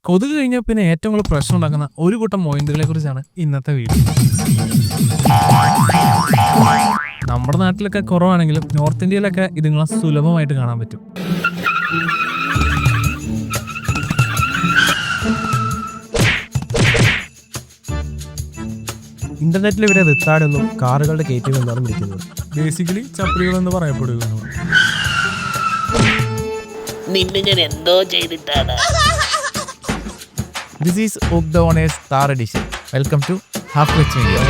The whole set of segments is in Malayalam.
കൊതുക് കഴിഞ്ഞാൽ പിന്നെ ഏറ്റവും കൂടുതൽ പ്രശ്നം ഉണ്ടാക്കുന്ന ഒരു കൂട്ടം മൊയിന്റുകളെ കുറിച്ചാണ് ഇന്നത്തെ വീഡിയോ. നമ്മുടെ നാട്ടിലൊക്കെ കുറവാണെങ്കിലും നോർത്ത് ഇന്ത്യയിലൊക്കെ ഇതുങ്ങളെ സുലഭമായിട്ട് കാണാൻ പറ്റും. ഇന്റർനെറ്റിൽ ഇവരെ റിത്താടെന്നും കാറുകളുടെ കയറ്റം എന്നാണ് വിളിക്കുന്നത്. ബേസിക്കലി ചപ്പലികൾ എന്ന് പറയപ്പെടുന്നു. നിന്നെ ഞാൻ എന്തോ ചെയ്തിട്ടാണ്. This is Oak the Owners Star Edition. Welcome to Half Clutch Media.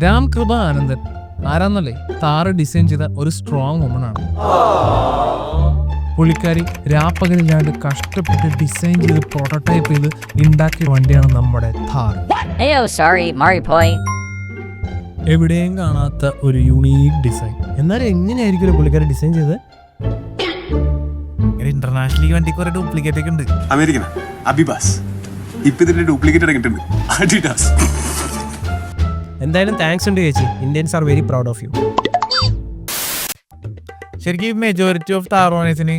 Ram കൃപ ആനന്ദൻ ആരാന്നല്ലേ താറ് ഡിസൈൻ ചെയ്ത ഒരു സ്ട്രോങ് വുമൺ ആണ്. പുള്ളിക്കാരി രാപ്പകലില്ലാണ്ട് കഷ്ടപ്പെട്ട് ഡിസൈൻ ചെയ്ത് പ്രോട്ടോടൈപ്പ് ചെയ്ത് ഉണ്ടാക്കിയ വണ്ടിയാണ് നമ്മുടെ താർ. എവിടെയും കാണാത്ത ഒരു യുണീക്ക് ഡിസൈൻ. എന്നാലും എങ്ങനെയായിരിക്കും പുള്ളിക്കാരി ഡിസൈൻ ചെയ്തത്? ഇന്റർനാഷണൽ വണ്ടി കുറെ ഡ്യൂപ്ലിക്കേറ്റ് ഒക്കെ ഉണ്ട്. അമേരിക്കൻ അബിബാസ് ഇപ്പൊ ഇതിന്റെ ഡ്യൂപ്ലിക്കേറ്റ് ഇറങ്ങിയിട്ടുണ്ട്. അഡിഡാസ്. എന്തായാലും താങ്ക്സ് ഉണ്ട് ചേച്ചി. Indians are very proud of you. ശരിക്കും മെജോറിറ്റി ഓഫ് താർ ഓണേഴ്സിന്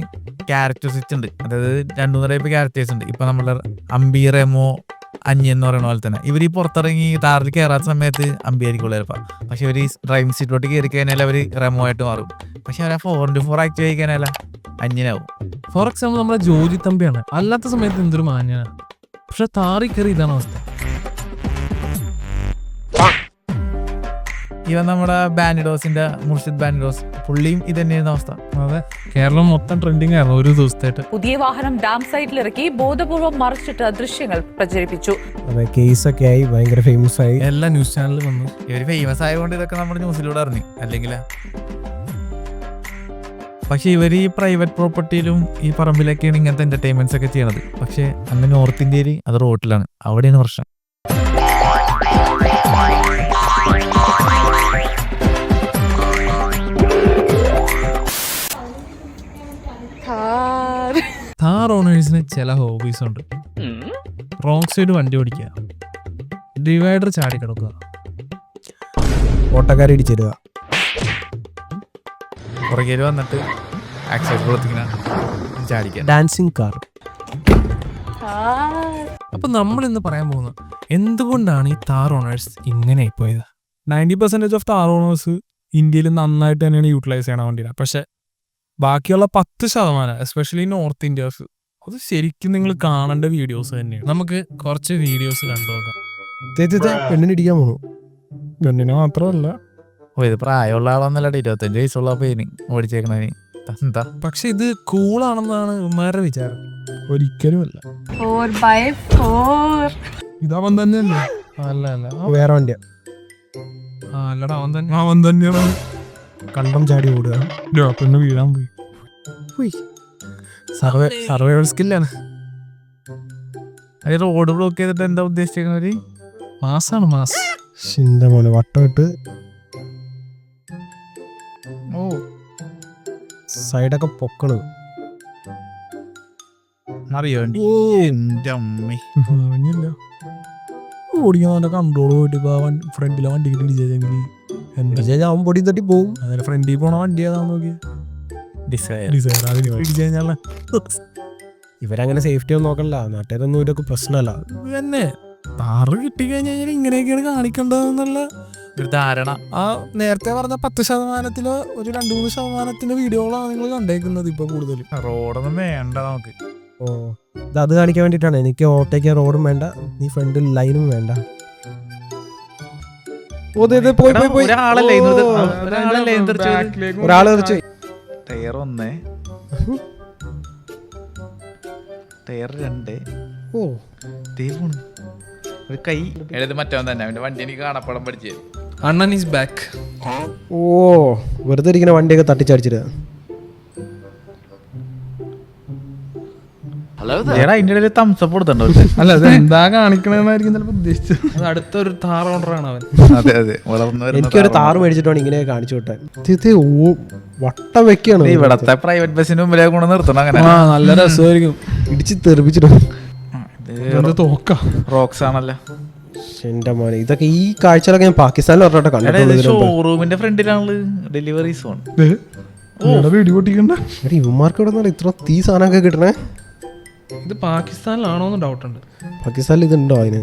ക്യാരക്ടേഴ്സ് ഉണ്ട്. അതായത് 2-3 ടൈപ്പ് ക്യാരക്ടേഴ്സ് ഉണ്ട്. ഇപ്പൊ നമ്മളെ അമ്പി, റെമോ, അഞ്ഞി എന്ന് പറയുന്ന പോലെ തന്നെ ഇവർ ഈ പുറത്തിറങ്ങി താറിൽ കയറാത്ത സമയത്ത് അമ്പി ആയിരിക്കുള്ളൂ ചിലപ്പോൾ. പക്ഷെ ഇവർ ഈ ഡ്രൈവിംഗ് സീറ്റിലോട്ട് കയറി കഴിഞ്ഞാൽ അവർ റെമോ ആയിട്ട് മാറും. പക്ഷെ അവർ 4x4 ആക്റ്റീവ് ആയി കഴിഞ്ഞാൽ അഞ്ഞിനാവും. ഫോർ എക്സാമ്പിൾ നമ്മുടെ ജോജി തമ്പിയാണ്. അല്ലാത്ത സമയത്ത് എന്തൊരു മാന്യാണ്. പക്ഷെ താറി കയറി ഇതാണ് അവസ്ഥ. ഇവൻ നമ്മുടെ ബാനിഡോസിന്റെ മുർഷിദ് ബാനിഡോസ്, പുള്ളിയും ഇത് തന്നെയായിരുന്നു അവസ്ഥ. അതെ, കേരളം മൊത്തം ട്രെൻഡിങ് ആയിരുന്നു ഒരു ദിവസത്തായിട്ട്. പുതിയ വാഹനം ഡാം സൈറ്റിലിറക്കി ബോധപൂർവം മറിച്ചിട്ട് ദൃശ്യങ്ങൾ പ്രചരിപ്പിച്ചു. കേസൊക്കെ ആയി ഭയങ്കര ഫേമസ് ആയി. എല്ലാ ന്യൂസ് ചാനലിലും വന്നു. ഇവര് ഫേമസ് ആയതുകൊണ്ട് ഇതൊക്കെ നമ്മുടെ ന്യൂസിലൂടെ അറിഞ്ഞു, അല്ലെങ്കിൽ. പക്ഷെ ഇവർ ഈ പ്രൈവറ്റ് പ്രോപ്പർട്ടിയിലും ഈ പറമ്പിലൊക്കെയാണ് ഇങ്ങനത്തെ എന്റർടൈൻമെന്റ്സ് ഒക്കെ ചെയ്യണത്. പക്ഷെ അന്ന് നോർത്ത് ഇന്ത്യയിൽ അത് റോട്ടിലാണ്, അവിടെയാണ് പ്രശ്നം. താർ ഓണേഴ്സിന് ചില ഹോബീസ് ഉണ്ട്. റോങ് സൈഡ് വണ്ടി ഓടിക്കുക, ഡിവൈഡർ ചാടി കിടക്കുക, ഓട്ടക്കാരെ ഇടിച്ചിടുക, പുറകേല് വന്നിട്ട് ആക്സിഡന്റ് കൊടുത്തിങ്ങനെ ചാടിക്കാൻ, ഡാൻസിങ് കാർ. അപ്പൊ നമ്മൾ ഇന്ന് പറയാൻ പോകുന്നത് എന്തുകൊണ്ടാണ് ഈ താർ ഓണേഴ്സ് ഇങ്ങനെ പോയത്. 90% ഓഫ് താർ ഓണേഴ്സ് ഇന്ത്യയിൽ നന്നായിട്ട് തന്നെയാണ് യൂട്ടിലൈസ് ചെയ്യണ വണ്ടിയാണ്. പക്ഷെ ബാക്കിയുള്ള 10% എസ്പെഷ്യലി നോർത്ത് ഇന്ത്യസ്, അത് ശരിക്കും നിങ്ങൾ കാണേണ്ട വീഡിയോസ് തന്നെയാണ്. നമുക്ക് കുറച്ച് വീഡിയോസ് കണ്ടുനോക്കാം. പെണ്ണിനിടിക്കാൻ പോകുന്നു. പെണ്ണിന് മാത്രമല്ല, ഇത് പ്രായമുള്ള ആളൊന്നല്ല, 25 വയസ്സുള്ള പേര് ഓടിച്ചേക്കണേ. എന്താ പക്ഷെ ഇത് കൂളാണെന്നാണ് ഉമ്മാരുടെ വിചാരം. ഒരിക്കലും അല്ല. 4x4 ഇതവൻ തന്നെയല്ലേ? അല്ല അല്ല, വേറെ വണ്ടിയാ. അല്ലടാ, അവൻ തന്നെയാണ്. കണ്ടം ചാടി ഓടുക, പിന്നെ വീഴാൻ പോയി. സർവൈവൽ സ്കില്ലാണ്. അത് റോഡ് ബ്ലോക്ക് ചെയ്തിട്ട് എന്താ ഉദ്ദേശിക്കുന്നത്? മാസാണ് മാസ്. ചിന്ത മോനെ വട്ടമിട്ട് സൈഡൊക്കെ പൊക്കണത് അറിയോ? എന്റെ അമ്മ, ഓടിക്കാൻ കൺട്രോൾ പോയിട്ട് ഫ്രണ്ടിലെ വണ്ടി ഇടിച്ചെങ്കിൽ എന്താ അവൻ പൊടി തട്ടി പോവും. അതിന് ഫ്രണ്ടിൽ പോണ വണ്ടി ഏതാന്ന് നോക്കി ഇവരങ്ങനെ സേഫ്റ്റി ഒന്നും നോക്കണില്ല. നാട്ടുകാരൊന്നും ഇതൊക്കെ പ്രശ്നമല്ല. തന്നെ താറ് കിട്ടിക്കഴിഞ്ഞാൽ ഇങ്ങനെയൊക്കെയാണ് കാണിക്കേണ്ടതെന്നുള്ള ഒരു ധാരണ. ആ നേരത്തെ പറഞ്ഞ 10%-ല് ഒരു 2-3% വീഡിയോകളാണ് നിങ്ങൾ കണ്ടേക്കുന്നത്. ഇപ്പൊ കൂടുതലും റോഡൊന്നും വേണ്ട നമുക്ക്. ഓ, അത് കാണിക്കാൻ വേണ്ടിട്ടാണ്. എനിക്ക് ഓവർടേക്ക് റോഡും വേണ്ട, നീ ഫ്രണ്ടിൽ ലൈനും വേണ്ട. ഒരാള് തെറിച്ചു. Tyre 1, tyre 2. ഓ, ഒരു കൈ എഴുതി മറ്റവൻ തന്നെ. അവന്റെ വണ്ടി എനിക്ക് കാണപ്പടം പഠിച്ചു. അണ്ണൻ ഈസ് ബാക്ക്. ഓ, വെറുതെ ഇരിക്കുന്ന വണ്ടിയൊക്കെ തട്ടിച്ചടിച്ചിട്ട്. അതിന്റെ ഇടയിൽ തംസപ്പ് കൊടുത്തുണ്ടോ? അല്ല, അത് എന്താ കാണിക്കണെന്നായിരിക്കും ചിലപ്പോൾ ഉദ്ദേശിച്ചത്. അത് അടുത്തൊരു താർ ഓർഡറാണ് അവൻ. അതെ അതെ, വളർന്നു. എനിക്കൊരു താറ് മേടിച്ചിട്ടാണ് ഇങ്ങനെ കാണിച്ചു വിട്ടാൻ. വട്ടം വെക്കാണ്. ഇവിടത്തെ പ്രൈവറ്റ് ബസ്സിന് മുമ്പിലേ കൊണ്ട് നിർത്തണം. അങ്ങനെ നല്ല രസമായിരിക്കും. ഇടിച്ച് തെറിപ്പിച്ചിട്ട് തോക്ക റോക്സ് ആണല്ലോ. എന്റെ മോനെ ഇതൊക്കെ ഈ കാഴ്ചകളൊക്കെ ഞാൻ പാകിസ്ഥാനിൽ പറഞ്ഞിട്ട് കണ്ടിട്ടുള്ളൂ ഇതിനു മുമ്പ്. ഷോറൂമിന്റെ ഫ്രണ്ടിലാണ് ഡെലിവറി സോൺ. ഇടിപൊട്ടിക്കണ്ട. എടി ഇവന്മാർക്ക് ഇവിടെ നിന്നാണ് ഇത്ര തീ സാധനമൊക്കെ കിട്ടണേ. ഇത് പാകിസ്ഥാനിലാണോന്ന് ഡൗട്ട് ഉണ്ട്. പാകിസ്ഥാനിൽ ഇതുണ്ടോ അതിന്?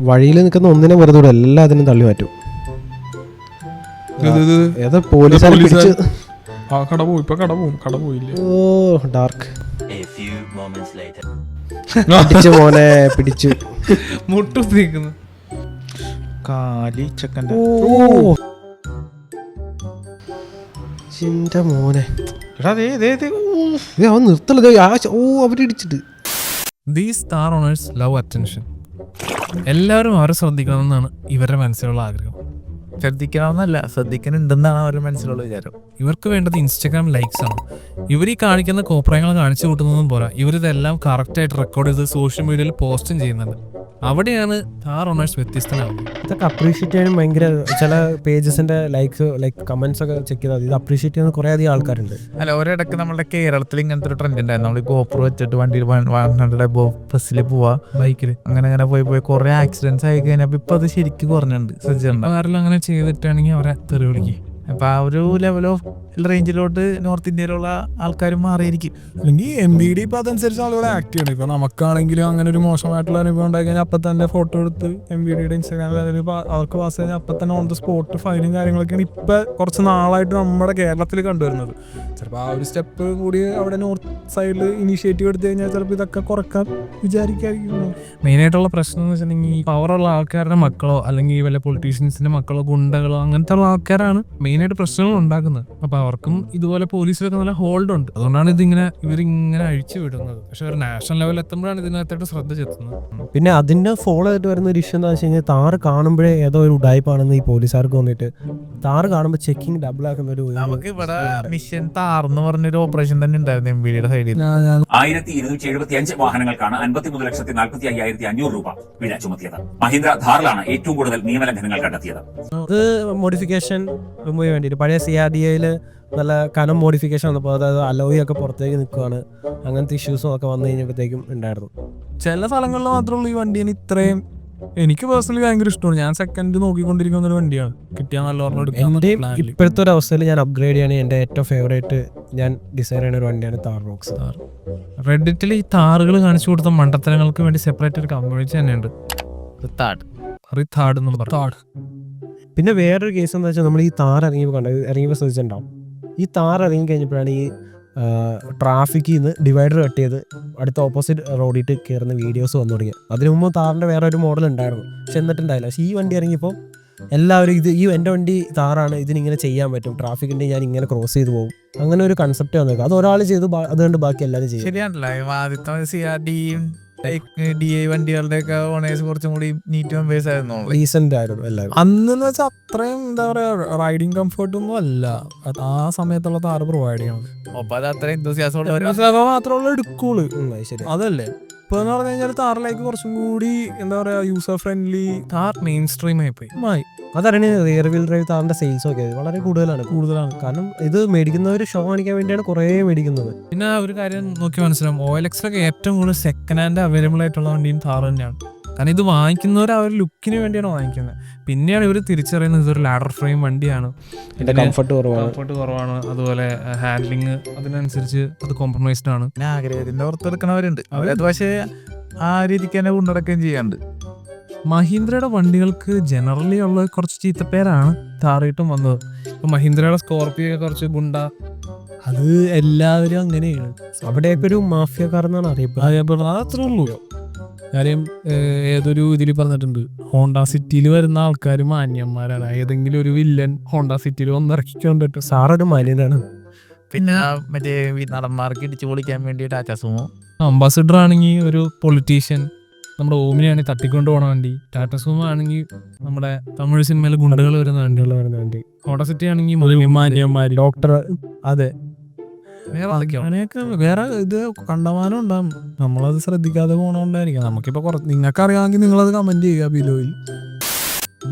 വഴിയിൽ നിൽക്കുന്ന ഒന്നിനെ വെറുതെ വിടും, എല്ലാത്തിനും തള്ളി മാറ്റും. ഏതാ പോലീസുകാരെ പിടിച്ച്. ആ കട പോയി, ഇപ്പൊ കട പോയില്ലേ? ഓ ഡാർക്ക്. പിടിച്ചു മോനെ പിടിച്ചു. മുട്ടു നീക്കുന്നു. കാലി ചെക്കൻ്റെ ഓ ചിന്റെ മോനെ. അവൻ നിർത്തല്ലേ. ഓ അവരിടിച്ചിട്ട്. These star owners love attention. എല്ലാവരും അവരെ ശ്രദ്ധിക്കണമെന്നാണ് ഇവരുടെ മനസ്സിലുള്ള ആഗ്രഹം. ശ്രദ്ധിക്കണമെന്നല്ല, ശ്രദ്ധിക്കുന്നുണ്ടെന്നാണ് അവരുടെ മനസ്സിലുള്ള വിചാരം. ഇവർക്ക് വേണ്ടത് ഇൻസ്റ്റഗ്രാം ലൈക്സ് ആണ്. ഇവർ ഈ കാണിക്കുന്ന കോപ്രായങ്ങൾ കാണിച്ചു കൂട്ടുന്നതും പോരാ, ഇവരിതെല്ലാം കറക്റ്റായിട്ട് റെക്കോർഡ് ചെയ്ത് സോഷ്യൽ മീഡിയയിൽ പോസ്റ്റും ചെയ്യുന്നുണ്ട്. അവിടെയാണ് സ്റ്റാർ ഓണേഴ്സ് വ്യത്യസ്തനാവുന്നത്. ഇതൊക്കെ അപ്രീഷിയേറ്റ് ചെയ്യാനും ഭയങ്കര ചില പേജസിന്റെ ലൈക്ക് കമന്റ്സ് ഒക്കെ ചെക്ക് ചെയ്താൽ ഇത് അപ്രീഷിയേറ്റ് ചെയ്യുന്ന കുറേ അധികം ആൾക്കാരുണ്ട്. അല്ല, ഒരിടക്ക് നമ്മുടെ കേരളത്തിൽ ഇങ്ങനത്തെ ഒരു ട്രെൻഡ് ഉണ്ടായിരുന്നു. നമ്മൾ ഗോപ്രോ വെച്ചിട്ട് വണ്ടിയിൽ 100 ബസ്സിൽ പോവാ, ബൈക്കിൽ അങ്ങനെ പോയി കുറെ ആക്സിഡൻസ് ആയി കഴിഞ്ഞപ്പോൾ ഇപ്പൊ അത് ശരിക്കും കുറഞ്ഞിട്ടുണ്ട്. ശ്രദ്ധിച്ചിട്ടുണ്ടോ? ആരെല്ലാം അങ്ങനെ ചെയ്തിട്ടാണെങ്കിൽ അവരെ തെറി വിളിക്കും. അപ്പൊ ആ ഒരു ലെവൽ ഓഫ് റേഞ്ചിലോട്ട് നോർത്ത് ഇന്ത്യയിലുള്ള ആൾക്കാരും മാറിയിരിക്കും. അല്ലെങ്കിൽ MBD ഇപ്പൊ അതനുസരിച്ച് ആളുകൾ ആക്ട് ചെയ്യണം. ഇപ്പൊ നമുക്കാണെങ്കിലും അങ്ങനെ ഒരു മോശമായിട്ടുള്ള അനുഭവം ഉണ്ടായി കഴിഞ്ഞാൽ അപ്പൊ തന്നെ ഫോട്ടോ എടുത്ത് MBDയുടെ ഇൻസ്റ്റാഗ്രാമിൽ അവർക്ക് പാസ് കഴിഞ്ഞാൽ അപ്പൊ തന്നെ ഓൺ ദ സ്പോട്ട് ഫൈനും കാര്യങ്ങളൊക്കെയാണ് ഇപ്പൊ കുറച്ച് നാളായിട്ട് നമ്മുടെ കേരളത്തിൽ കണ്ടുവരുന്നത്. ചിലപ്പോൾ ആ ഒരു സ്റ്റെപ്പ് കൂടി അവിടെ നോർത്ത് സൈഡിൽ ഇനീഷ്യേറ്റീവ് എടുത്തു കഴിഞ്ഞാൽ ചിലപ്പോൾ ഇതൊക്കെ കുറക്കാൻ വിചാരിക്കാതിരിക്കുന്നു. മെയിനായിട്ടുള്ള പ്രശ്നം എന്ന് വെച്ചിട്ടുണ്ടെങ്കിൽ പവറുള്ള ആൾക്കാരുടെ മക്കളോ അല്ലെങ്കിൽ വല്ല പൊളിറ്റീഷ്യൻസിന്റെ മക്കളോ ഗുണ്ടകളോ അങ്ങനത്തെ ഉള്ള ആൾക്കാരാണ് മെയിനായിട്ട് പ്രശ്നങ്ങൾ ഉണ്ടാക്കുന്നത്. അപ്പൊ അവർക്കും ഇതുപോലെ പോലീസിലൊക്കെ നല്ല ഹോൾഡ് ഉണ്ട്. അതുകൊണ്ടാണ് ഇവരിങ്ങനെ അഴിച്ചു വിടുന്നത്. പക്ഷെ ഒരു നാഷണൽ ലെവലിൽ എത്തുമ്പോഴാണ് ഇതിനകത്തായിട്ട് ശ്രദ്ധ ചെലുത്തുന്നത്. പിന്നെ അതിന്റെ ഫോളോ ആയിട്ട് വരുന്ന ഒരു ഇഷ്യൂ എന്താ വെച്ച് കഴിഞ്ഞാൽ താറ് കാണുമ്പോഴേ ഏതോ ഒരു ഉഡായിപ്പാണെന്ന് ഈ പോലീസുകാർക്ക് തോന്നിയിട്ട് താറ് കാണുമ്പോൾ ചെക്കിങ് ഡബിൾ ആക്കുന്ന ഒരു നമുക്ക് ഇവിടെ മിഷൻ താർന്ന് പറഞ്ഞൊരു ഓപ്പറേഷൻ തന്നെ ഉണ്ടായിരുന്നു MBDയുടെ സൈഡിൽ. 1275 വാഹനങ്ങൾക്കാണ് 53,45,500 രൂപ പിഴ ചുമത്തിയത്. മഹീന്ദ്ര ധാറിലാണ് ഏറ്റവും കൂടുതൽ നിയമലംഘനങ്ങൾ കണ്ടെത്തിയത്. അത് മോഡിഫിക്കേഷൻ റിമൂവ് വേണ്ടിയിട്ട് പഴയ CRDAയിൽ നല്ല കനം മോഡിഫിക്കേഷൻ വന്നപ്പോൾ അതായത് അലോയി ഒക്കെ പുറത്തേക്ക് നിൽക്കുകയാണ്. അങ്ങനത്തെ ഇഷ്യൂസും ഒക്കെ വന്നു കഴിഞ്ഞപ്പോഴത്തേക്കും ഉണ്ടായിരുന്നു. ചില സ്ഥലങ്ങളിൽ മാത്രമുള്ള ഈ വണ്ടിയാണ് ഇത്രയും എനിക്ക് പേഴ്സണലി ഭയങ്കര ഇഷ്ടമാണ്. ഞാൻ സെക്കൻഡ് നോക്കിക്കൊണ്ടിരിക്കുന്ന ഒരു വണ്ടിയാണ്. കിട്ടിയാൽ നല്ല എൻ്റെയും ഇപ്പോഴത്തെ ഒരു അവസ്ഥയിൽ ഞാൻ അപ്ഗ്രേഡ് ചെയ്യാണ്. എൻ്റെ ഏറ്റവും ഫേവറേറ്റ് ഞാൻ ഡിസൈൻ ചെയ്യുന്ന ഒരു വണ്ടിയാണ് താർ റോക്സ്. റെഡിറ്റിൽ ഈ താറുകൾ കാണിച്ചു കൊടുത്ത മണ്ടത്തരങ്ങൾക്ക് വേണ്ടി സെപ്പറേറ്റ് ഒരു കമ്മ്യൂണിറ്റി തന്നെയുണ്ട്. പിന്നെ വേറൊരു കേസ് എന്താ വെച്ചാൽ നമ്മൾ ഈ താർ ഇറങ്ങിയപ്പോൾ ശ്രദ്ധിച്ചിട്ടുണ്ടാവും. ഈ താർ ഇറങ്ങി കഴിഞ്ഞപ്പോഴാണ് ഈ ട്രാഫിക്കിൽ നിന്ന് ഡിവൈഡർ കട്ട് ചെയ്ത് അടുത്ത ഓപ്പോസിറ്റ് റോഡിട്ട് കയറുന്ന വീഡിയോസ് വന്നു തുടങ്ങിയത്. അതിനു മുമ്പ് താറിൻ്റെ വേറെ ഒരു മോഡൽ ഉണ്ടായിരുന്നു, പക്ഷെ എന്നിട്ടുണ്ടായില്ല. പക്ഷേ ഈ വണ്ടി ഇറങ്ങിയപ്പോൾ എല്ലാവരും എൻ്റെ വണ്ടി താറാണ്, ഇതിനിങ്ങനെ ചെയ്യാൻ പറ്റും, ട്രാഫിക് ഉണ്ടെങ്കിൽ ഞാൻ ഇങ്ങനെ ക്രോസ് ചെയ്ത് പോകും, അങ്ങനെ ഒരു കൺസെപ്റ്റ് വന്നേക്കും. അത് ഒരാൾ ചെയ്ത് അതുകൊണ്ട് ബാക്കി എല്ലാവരും ചെയ്യും. ശരിയാണല്ലോ. ആദ്യത്തെ CRDയും DI വണ്ടികളുടെ ഒക്കെ ഓണേഴ്സ് കുറച്ചും കൂടി നീറ്റ് മെമ്പേഴ്സ് ആയിരുന്നു, റീസെന്റ് ആയിരുന്നു എല്ലാവരും. അന്ന് വെച്ചാൽ അത്രയും എന്താ പറയാ റൈഡിങ് കംഫർട്ടൊന്നും അല്ല ആ സമയത്തുള്ള താറ് പ്രൊവൈഡ് ചെയ്യണം. അപ്പൊ അത് അത്ര എന്തോസിയാസോടെ മാത്രമുള്ള എടുക്കുള്ളൂ. ശരി, അതല്ലേ ഇപ്പൊ എന്ന് പറഞ്ഞു കഴിഞ്ഞാൽ താറിലേക്ക് കുറച്ചും കൂടി എന്താ പറയാ user friendly Thar main stream ആയിപ്പോയി. അതറിയണ റിയർ വീൽ ഡ്രൈവ് താറിന്റെ സെയിൽസ് ഒക്കെ വളരെ കൂടുതലാണ്. കാരണം ഇത് മേടിക്കുന്നവർ ഷോ കാണിക്കാൻ വേണ്ടിയാണ് കുറേ മേടിക്കുന്നത്. പിന്നെ ഒരു കാര്യം നോക്കി മനസ്സിലാവും, OLX-ലൊക്കെ ഏറ്റവും കൂടുതൽ സെക്കൻഡ് ഹാൻഡ് അവൈലബിൾ ആയിട്ടുള്ള വണ്ടിയും താറ് തന്നെയാണ്. കാരണം ഇത് വാങ്ങിക്കുന്നവർ ആ ഒരു ലുക്കിന് വേണ്ടിയാണ് വാങ്ങിക്കുന്നത്. പിന്നെയാണ് ഇവർ തിരിച്ചറിയുന്നത് ഇതൊരു ലാഡർ ഫ്രെയിം വണ്ടിയാണ്, കംഫർട്ട് കുറവാണ്, അതുപോലെ ഹാൻഡ്ലിങ് അതിനനുസരിച്ച് അത് കോംപ്രമൈസ്ഡ് ആണ്. പിന്നെ ആഗ്രഹത്തിന്റെ പുറത്തെടുക്കണവരുണ്ട്, അവരത് പക്ഷേ ആ രീതിക്ക് തന്നെ കൊണ്ടുനടക്കുകയും ചെയ്യാണ്ട്. മഹീന്ദ്രയുടെ വണ്ടികൾക്ക് ജനറലി ഉള്ള കുറച്ച് ചീത്തപ്പേരാണ് താറിയിട്ടും വന്നത്. ഇപ്പൊ മഹീന്ദ്രയുടെ സ്കോർപിയോ കുറച്ച് ഗുണ്ട, അത് എല്ലാവരും അങ്ങനെയാണ്. അവിടെയൊക്കെ ഒരു മാഫിയക്കാർ എന്നാണ് അറിയപ്പെടുന്നത്. അത് അത്രേ ഉള്ളൂ. കാര്യം ഏതൊരു ഇതിൽ പറഞ്ഞിട്ടുണ്ട്, ഹോണ്ട സിറ്റിയിൽ വരുന്ന ആൾക്കാർ മാന്യന്മാരാണ്, ഏതെങ്കിലും ഒരു വില്ലൻ ഹോണ്ട സിറ്റിയിൽ വന്നിറക്കിക്കൊണ്ടിട്ട് സാറൊരു മാന്യനാണ്. പിന്നെ മറ്റേ നടന്മാർക്ക് ഇടിച്ചു പൊളിക്കാൻ വേണ്ടി ടാറ്റ സുമോ. അംബാസിഡർ ആണെങ്കിൽ ഒരു പൊളിറ്റീഷ്യൻ, നമ്മുടെ ഓമിനെയാണെങ്കിൽ തട്ടിക്കൊണ്ട് പോകണ വണ്ടി. ടാറ്റ സുമോ ആണെങ്കിൽ നമ്മുടെ തമിഴ് സിനിമയിൽ ഗുണ്ടകൾ വരുന്ന വണ്ടി. ഹോണ്ട സിറ്റി ആണെങ്കിൽ മാന്യന്മാര്, ഡോക്ടർ. അതെ, അങ്ങനെയൊക്കെ വേറെ ഇത് കണ്ടമാനം ഉണ്ടാകും. നമ്മളത് ശ്രദ്ധിക്കാതെ പോകണോണ്ടായിരിക്കും. നമുക്കിപ്പോൾ നിങ്ങൾക്ക് അറിയാമെങ്കിൽ നിങ്ങളത് കമന്റ് ചെയ്യുക ബിലോയിൽ.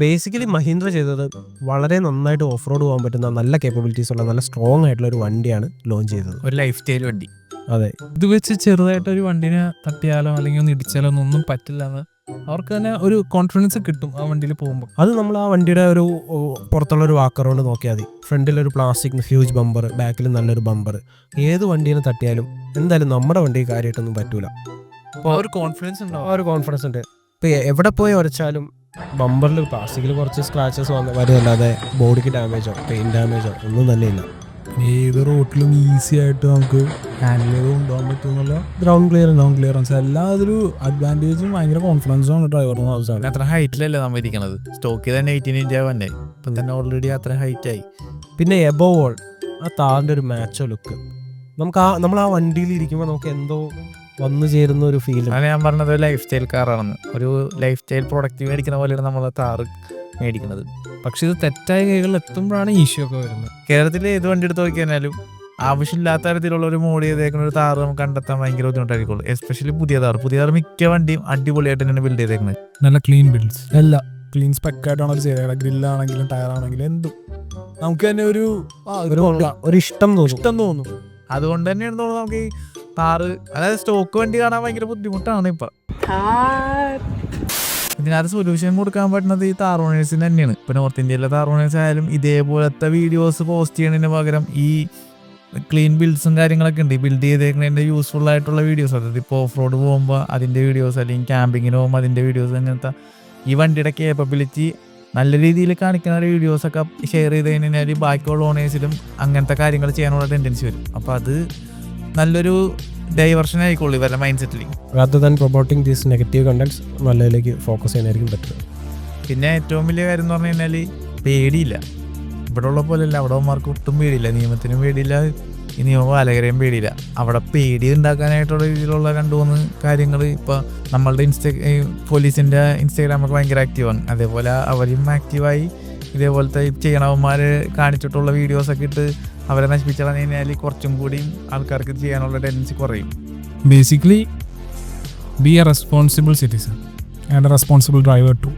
ബേസിക്കലി മഹീന്ദ്ര ചെയ്തത് വളരെ നന്നായിട്ട് ഓഫ് റോഡ് പോകാൻ പറ്റുന്ന നല്ല കേപ്പബിലിറ്റീസ് ഉള്ള നല്ല സ്ട്രോങ് ആയിട്ടുള്ള ഒരു വണ്ടിയാണ് ലോഞ്ച് ചെയ്തത്. ഒരു ലൈഫ് സ്റ്റൈൽ വണ്ടി. അതെ. ഇത് വെച്ച് ചെറുതായിട്ടൊരു വണ്ടിനെ തട്ടിയാലോ അല്ലെങ്കിൽ ഒന്ന് ഇടിച്ചാലോ ഒന്നും പറ്റില്ല എന്ന് അവർക്ക് തന്നെ ഒരു കോൺഫിഡൻസ് കിട്ടും ആ വണ്ടിയിൽ പോകുമ്പോൾ. അത് നമ്മൾ ആ വണ്ടിയുടെ ഒരു പുറത്തുള്ള ഒരു വാക്കർ കൊണ്ട് നോക്കിയാൽ മതി. ഫ്രണ്ടിലൊരു പ്ലാസ്റ്റിക് ഹ്യൂജ് ബമ്പർ, ബാക്കിൽ നല്ലൊരു ബമ്പർ. ഏത് വണ്ടീനെ തട്ടിയാലും എന്തായാലും നമ്മുടെ വണ്ടി കാര്യമായിട്ടൊന്നും പറ്റൂല. അപ്പോൾ ഒരു കോൺഫിഡൻസ് ഉണ്ടാവും, ആ ഒരു കോൺഫിഡൻസ് ഉണ്ട്. ഇപ്പോൾ എവിടെ പോയി ഉരച്ചാലും ബമ്പറിൽ പ്ലാസ്റ്റിക്കിൽ കുറച്ച് സ്ക്രാച്ചസ് വരുമല്ലാതെ ബോഡിക്ക് ഡാമേജോ പെയിൻ ഡാമേജോ ഒന്നും തന്നെ ഇല്ല. ഏത് റോട്ടിലും ഈസി ആയിട്ട് നമുക്ക് ഹാൻഡിൽ ചെയ്ത് കൊണ്ടുപോകാൻ പറ്റും എന്നുള്ള ഗ്രൗണ്ട് ക്ലിയറൻസ് എല്ലാം അതൊരു അഡ്വാൻറ്റേജും ഭയങ്കര കോൺഫിഡൻസും ആണ് ഡ്രൈവറിന് ആവശ്യമാണ്. അത്ര ഹൈറ്റിലല്ലേ നമ്മൾ ഇരിക്കണത്. സ്റ്റോക്കിൽ തന്നെ 18 ഇഞ്ച് തന്നെ, ഇപ്പം തന്നെ ഓൾറെഡി അത്ര ഹൈറ്റ് ആയി. പിന്നെ എബോവ് ഓൾ ആ താറിൻ്റെ ഒരു മാച്ചോ ലുക്ക്, നമ്മൾ ആ വണ്ടിയിൽ ഇരിക്കുമ്പോൾ നമുക്ക് എന്തോ വന്നു ചേരുന്ന ഒരു ഫീൽ. അങ്ങനെ ഞാൻ പറഞ്ഞത് ലൈഫ് സ്റ്റൈൽ കാറാണെന്ന്. ഒരു ലൈഫ് സ്റ്റൈൽ പ്രൊഡക്റ്റ് മേടിക്കുന്ന പോലെയാണ് നമ്മൾ താറ് മേടിക്കുന്നത്. പക്ഷെ ഇത് തെറ്റായ കൈകളിൽ എത്തുമ്പോഴാണ് ഇഷ്യൂ ഒക്കെ വരുന്നത്. കേരളത്തിൽ ഏത് വണ്ടി എടുത്ത് നോക്കിയാലും ആവശ്യമില്ലാത്ത തരത്തിലുള്ള ഒരു മോഡ് ചെയ്തേക്കുന്ന ഒരു താറ് നമുക്ക് കണ്ടെത്താൻ ഭയങ്കര ബുദ്ധിമുട്ടായിരിക്കുള്ളൂ. എസ്പെഷ്യലി പുതിയ താറ് മിക്ക വണ്ടിയും അടിപൊളിയായിട്ട് തന്നെയാണ് ബിൽഡ് ചെയ്തേക്കുന്നത്. നല്ല ക്ലീൻ ബിൽഡ്സ്, എല്ലാ ക്ലീൻ സ്പെക്കായിട്ടാണ് അവർ ചെയ്തേക്കുന്നത്. ഗ്രില്ലാണെങ്കിലും ടയറാണെങ്കിലും എന്തും നമുക്ക് തന്നെ ഒരു ഇഷ്ടം തോന്നും. അതുകൊണ്ട് തന്നെയാണ് തോന്നുന്നത് നമുക്ക് ഈ താറ്, അതായത് സ്റ്റോക്ക് വണ്ടി കാണാൻ ഭയങ്കര ബുദ്ധിമുട്ടാണ് ഇപ്പം. ഇതിനകത്ത് സൊല്യൂഷൻ കൊടുക്കാൻ പറ്റുന്നത് ഈ താർ ഓണേഴ്സിന് തന്നെയാണ്. ഇപ്പം നോർത്ത് ഇന്ത്യയിലെ താർ ഓണേഴ്സ് ആയാലും ഇതേപോലത്തെ വീഡിയോസ് പോസ്റ്റ് ചെയ്യുന്നതിന് പകരം ഈ ക്ലീൻ ബിൽഡ്സും കാര്യങ്ങളൊക്കെ ഉണ്ട്. ബിൽഡ് ചെയ്തേക്കുന്നതിൻ്റെ യൂസ്ഫുൾ ആയിട്ടുള്ള വീഡിയോസ്, അതായത് ഇപ്പോൾ ഓഫ് റോഡ് പോകുമ്പോൾ അതിൻ്റെ വീഡിയോസ്, അല്ലെങ്കിൽ ക്യാമ്പിങ്ങിന് പോകുമ്പോൾ അതിൻ്റെ വീഡിയോസ്, അങ്ങനത്തെ ഈ വണ്ടിയുടെ കേപ്പബിലിറ്റി നല്ല രീതിയിൽ കാണിക്കുന്ന വീഡിയോസൊക്കെ ഷെയർ ചെയ്ത് കഴിഞ്ഞാൽ ബാക്കിയുള്ള ഓണേഴ്സിലും അങ്ങനത്തെ കാര്യങ്ങൾ ചെയ്യാനുള്ള ടെൻഡൻസി വരും. അപ്പോൾ അത് നല്ലൊരു ഡൈവേർഷൻ ആയിക്കോളൂ ഇവരുടെ mind settle. rather than promoting these negative contents നല്ലതിലേക്ക് ഫോക്കസ് ചെയ്യാനായിരിക്കും പറ്റുന്നത്. പിന്നെ ഏറ്റവും വലിയ കാര്യം എന്ന് പറഞ്ഞു കഴിഞ്ഞാൽ പേടിയില്ല. ഇവിടെ ഉള്ള പോലെയല്ല, അവിടെ അവന്മാർക്ക് ഒട്ടും പേടിയില്ല. നിയമത്തിനും പേടിയില്ല, ഈ നിയമപാലകരെയും പേടിയില്ല. അവിടെ പേടി ഉണ്ടാക്കാനായിട്ടുള്ള രീതിയിലുള്ള 2-3 കാര്യങ്ങൾ ഇപ്പോൾ നമ്മളുടെ പോലീസിൻ്റെ ഇൻസ്റ്റാഗ്രാമൊക്കെ ഭയങ്കര ആക്റ്റീവാണ്. അതേപോലെ അവരും ആക്റ്റീവായി ഇതേപോലത്തെ ചെയ്യണവന്മാർ കാണിച്ചിട്ടുള്ള വീഡിയോസൊക്കെ ഇട്ട് അവരെ നശിപ്പിച്ചാൽ കഴിഞ്ഞാൽ കുറച്ചും കൂടി ആൾക്കാർക്ക് ചെയ്യാനുള്ള ടെൻഡൻസി കുറയും. Basically be a responsible citizen and a responsible driver too.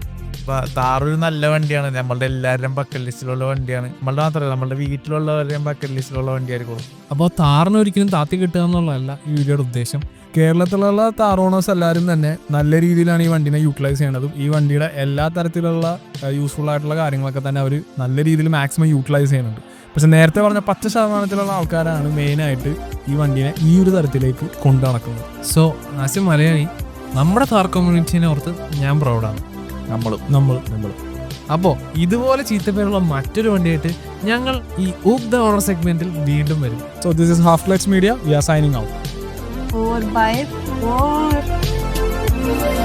താറൊരു നല്ല വണ്ടിയാണ്, നമ്മളുടെ എല്ലാവരുടെയും ബക്കറ്റ് ലിസ്റ്റിലുള്ള വണ്ടിയാണ്. നമ്മളുടെ മാത്രമല്ല, നമ്മളുടെ വീട്ടിലുള്ളവരുടെയും ബക്കറ്റ് ലിസ്റ്റിലുള്ള വണ്ടിയായിരിക്കും. അപ്പോൾ താറിന് ഒരിക്കലും താത്തി കിട്ടുക എന്നുള്ളതല്ല ഈ വീഡിയോയുടെ ഉദ്ദേശം. കേരളത്തിലുള്ള താർ ഓണേഴ്സ് എല്ലാവരും തന്നെ നല്ല രീതിയിലാണ് ഈ വണ്ടിനെ യൂട്ടിലൈസ് ചെയ്യേണ്ടതും ഈ വണ്ടിയുടെ എല്ലാ തരത്തിലുള്ള യൂസ്ഫുൾ ആയിട്ടുള്ള കാര്യങ്ങളൊക്കെ തന്നെ അവർ നല്ല രീതിയിൽ മാക്സിമം യൂട്ടിലൈസ് ചെയ്യുന്നുണ്ട്. പക്ഷെ നേരത്തെ പറഞ്ഞ 10% ആൾക്കാരാണ് മെയിനായിട്ട് ഈ വണ്ടിനെ ഈ ഒരു തരത്തിലേക്ക് കൊണ്ടു നടക്കുന്നത്. സോ ആസ് എ മലയാളി നമ്മുടെ താർ കമ്മ്യൂണിറ്റീനെ ഓർത്ത് ഞാൻ പ്രൗഡാണ്. നമ്മൾ അപ്പോൾ ഇതുപോലെ ചീത്തപ്പേരുള്ള മറ്റൊരു വണ്ടിയായിട്ട് ഞങ്ങൾ ഈ ഊക്ക് ദ ഓണർ സെഗ്മെന്റിൽ വീണ്ടും വരും. So this is half clutch media. We are signing out. 4x4